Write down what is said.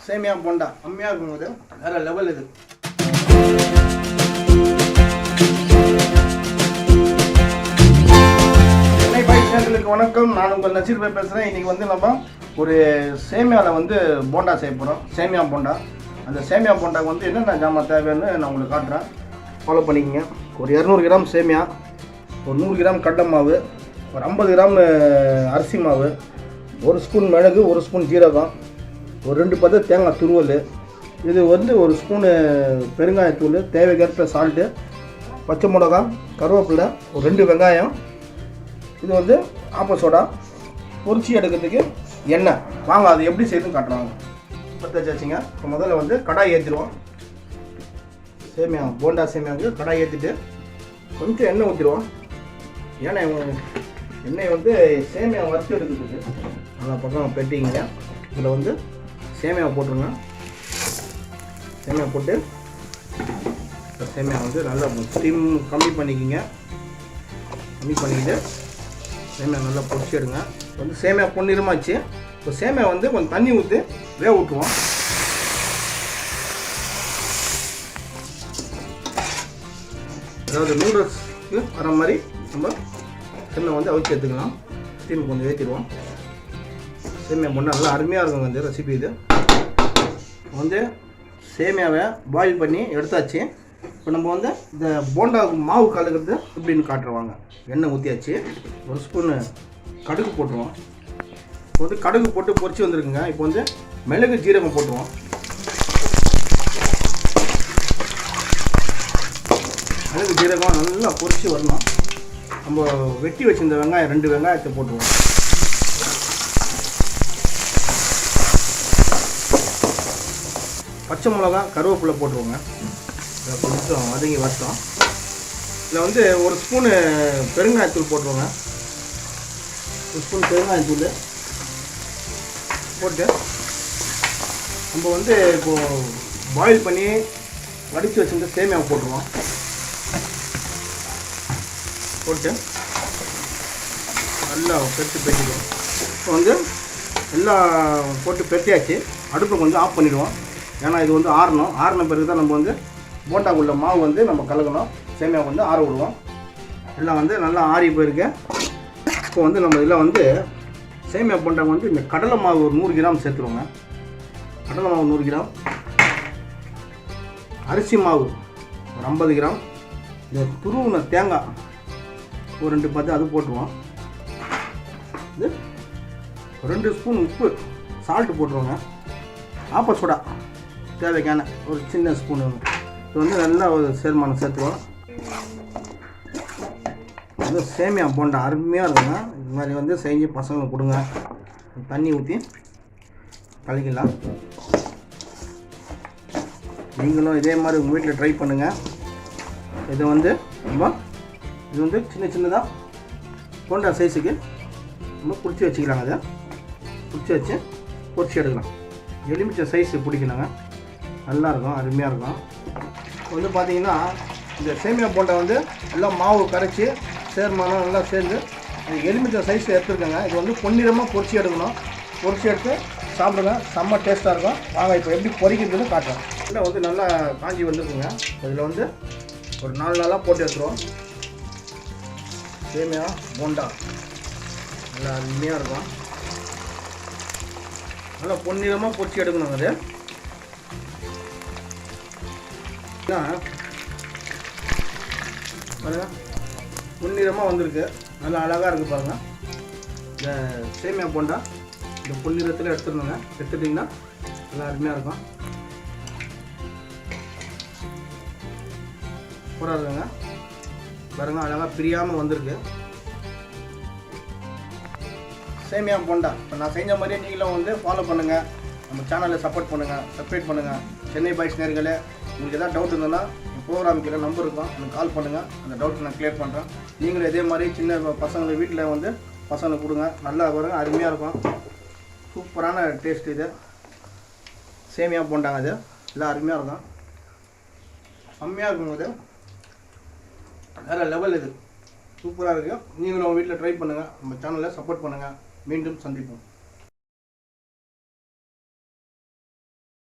சேமியா போண்டா அம்மையாக இருக்கும். இது வேறு லெவல். இது சென்னை பாய் சேனலுக்கு வணக்கம். நான் உங்கள் நசீர் பாய் பேசுகிறேன். இன்றைக்கி வந்து நம்ம ஒரு சேமியாவில் வந்து போண்டா செய்ய போகிறோம். சேமியா போண்டா. அந்த சேமியா போண்டாக்கு வந்து என்னென்ன ஜாமான் தேவைன்னு நான் உங்களுக்கு காட்டுறேன். ஃபாலோ பண்ணிக்கோங்க. ஒரு 200 கிராம் சேமியா, ஒரு 100 கிராம் கடலை மாவு, ஒரு 50 கிராம் அரிசி மாவு, 1 ஸ்பூன் மிளகு, 1 ஸ்பூன் ஜீரகம், ஒரு 2 பத்து தேங்காய் துருவல், இது வந்து 1 ஸ்பூனு பெருங்காயத்தூள், தேவைக்கேற்ப சால்ட்டு, பச்சை மிளகா, கருவேப்பிலை, ஒரு 2 வெங்காயம், இது வந்து ஆப்ப சோடா, பொரிச்சி எடுக்கிறதுக்கு எண்ணெய். வாங்க அது எப்படி செய்யுதுன்னு காட்டுறாங்க. பற்ற வச்சாச்சுங்க. இப்போ முதல்ல வந்து கடாய் ஏற்றிடுவோம். சேமியா போண்டா சேமியாவுக்கு கடாய் ஏற்றிட்டு கொஞ்சம் எண்ணெய் ஊற்றிடுவோம். எண்ணெய் வந்து சேமியா வறுத்து எடுக்கிறதுக்கு நல்லா பக்கம் பெட்டிங்க. இதில் வந்து சேமியாவை போட்டுருங்க. சேமியா போட்டு சேமியா வந்து நல்லா ஸ்டீம் கம்மி பண்ணிக்கிங்க. கம்மி பண்ணிக்கிட்டு சேமியா நல்லா பொரிச்சு எடுங்க. வந்து சேமியா பொன்னிறமாச்சு. இப்போ சேமியா வந்து கொஞ்சம் தண்ணி ஊற்றி வேக விட்டுருவோம். அதாவது நூடுல்ஸ்க்கு வர மாதிரி நம்ம சேமியா வந்து அவிச்சு எடுத்துக்கலாம். ஸ்டீம் கொஞ்சம் ஏற்றிடுவோம். சேமியா போண்டா நல்லா அருமையாக இருக்கும். இந்த ரெசிபி இது வந்து சேமியாவை பாயில் பண்ணி எடுத்தாச்சு. இப்போ நம்ம வந்து இந்த போண்டா மாவு கலக்கிறது எப்படின்னு காட்டுருவாங்க. எண்ணெய் ஊற்றியாச்சு. 1 ஸ்பூனு கடுகு போட்டுருவோம். இப்போ வந்து கடுகு போட்டு பொரிச்சு வந்துருக்குங்க. இப்போ வந்து மிளகு ஜீரகம் போட்டுருவோம். மிளகு ஜீரகம் நல்லா பொரிச்சு வரணும். நம்ம வெட்டி வச்சிருந்த வெங்காயம் 2 வெங்காயத்தை போட்டுருவோம். பச்சை மிளகா, கருவேப்பிலை போட்டுருவோங்க. கொஞ்சம் வதங்கி வரட்டும். இதில் வந்து 1 ஸ்பூனு பெருங்காயத்தூள் போட்டுருவோங்க. 1 ஸ்பூன் பெருங்காயத்தூள் போட்டு நம்ம வந்து இப்போது பாயில் பண்ணி வடித்து வச்சுருந்த சேமியாவை போட்டுருவோம். போட்டு நல்லா பெட்டிடுவோம். இப்போ வந்து எல்லாம் போட்டு பெட்டியாச்சு. அடுப்பை கொஞ்சம் ஆஃப் பண்ணிவிடுவோம். ஏன்னா இது வந்து ஆறணும். ஆறின பிறகு தான் நம்ம வந்து போண்டாக்குள்ள மாவு வந்து நம்ம கலக்கணும். சேமியா வந்து ஆற விடுவோம். எல்லாம் வந்து நல்லா ஆறி போயிருக்கு. இப்போ வந்து நம்ம இதில் வந்து சேமியா போண்டா வந்து இந்த கடலை மாவு ஒரு 100 கிராம் சேர்த்துருவோங்க. கடலை மாவு 100 கிராம், அரிசி மாவு ஒரு 50 கிராம், இந்த துருவின தேங்காய் ஒரு 2 பத்து அது போட்டுருவோம். இது 2 ஸ்பூன் உப்பு, சால்ட்டு போட்டுருவோங்க. ஆப்ப சோடா தேவைக்கான ஒரு சின்ன ஸ்பூன். இது வந்து நல்லா ஒரு சேர்மானம் சேர்த்துருவோம். வந்து சேமியா போண்டா அருமையாக இருக்குங்க. இது மாதிரி வந்து செஞ்சு பசங்களுக்கு கொடுங்க. தண்ணி ஊற்றி கலக்கலாம். நீங்களும் இதே மாதிரி உங்கள் வீட்டில் ட்ரை பண்ணுங்கள். இது வந்து இது வந்து சின்ன சின்னதாக போண்டா சைஸுக்கு நம்ம பிடிச்சி வச்சுக்கலாங்க. அதை பிடிச்சி வச்சு பொரிச்சு எடுக்கலாம். எலுமிச்சை சைஸு பிடிக்கணுங்க. நல்லாயிருக்கும், அருமையாக இருக்கும். இப்போ வந்து பார்த்திங்கன்னா இந்த சேமியா போண்டா வந்து எல்லாம் மாவு கரைச்சி சேர்மானம் நல்லா சேர்ந்து எலுமிச்சை சைஸ் எடுத்துருக்கேங்க. இது வந்து பொன்னிறமாக பொரிச்சு எடுக்கணும். பொரிச்சு எடுத்து சாப்பிடுங்க. செம்ம டேஸ்ட்டாக இருக்கும். வாங்க இப்போ எப்படி பொரிக்கிறதுன்னு காட்டுறேன். இல்லை வந்து நல்லா காஞ்சி வந்துருக்குங்க. இதில் வந்து ஒரு 4 நாளாக போட்டு எடுத்துருவோம். சேமியா போண்டா நல்லா அருமையாக இருக்கும். நல்லா பொன்னிறமாக பொரிச்சு எடுக்கணும். அது பாருங்கள், பொன்னிறமாக வந்திருக்கு. நல்லா அழகாக இருக்குது பாருங்கள். இந்த சேமியா போண்டா இந்த பொன்னிறத்தில் எடுத்துடணுங்க. எடுத்துட்டிங்கன்னா நல்லா அருமையாக இருக்கும். சூப்பராக இருக்குங்க. பாருங்கள், அழகாக பிரியாமல் வந்திருக்கு சேமியா போண்டா. இப்போ நான் செஞ்ச மாதிரியே நீங்களும் வந்து ஃபாலோ பண்ணுங்கள். நம்ம சேனலை சப்போர்ட் பண்ணுங்கள், சப்ஸ்கிரைப் பண்ணுங்கள். சென்னை பாய்ஸ் நேயர்களே, உங்களுக்கு எதாவது டவுட் இருந்ததுன்னா ப்ரோக்ராமுக்கு நம்பர் இருக்கும், எனக்கு கால் பண்ணுங்கள். அந்த டவுட் நான் கிளியர் பண்ணுறேன். நீங்களும் இதே மாதிரி சின்ன பசங்களை வீட்டில் வந்து பசங்களுக்கு கொடுங்க. நல்லா பாருங்கள், அருமையாக இருக்கும். சூப்பரான டேஸ்ட் இது சேமியா போண்டாங்க. அது எல்லாம் அருமையாக இருக்கும், செம்மையாக இருக்கும். இது வேறு லெவல். இது சூப்பராக இருக்குது. நீங்களும் உங்கள் வீட்டில் ட்ரை பண்ணுங்கள். நம்ம சேனலை சப்போர்ட் பண்ணுங்கள். மீண்டும் சந்திப்போம்.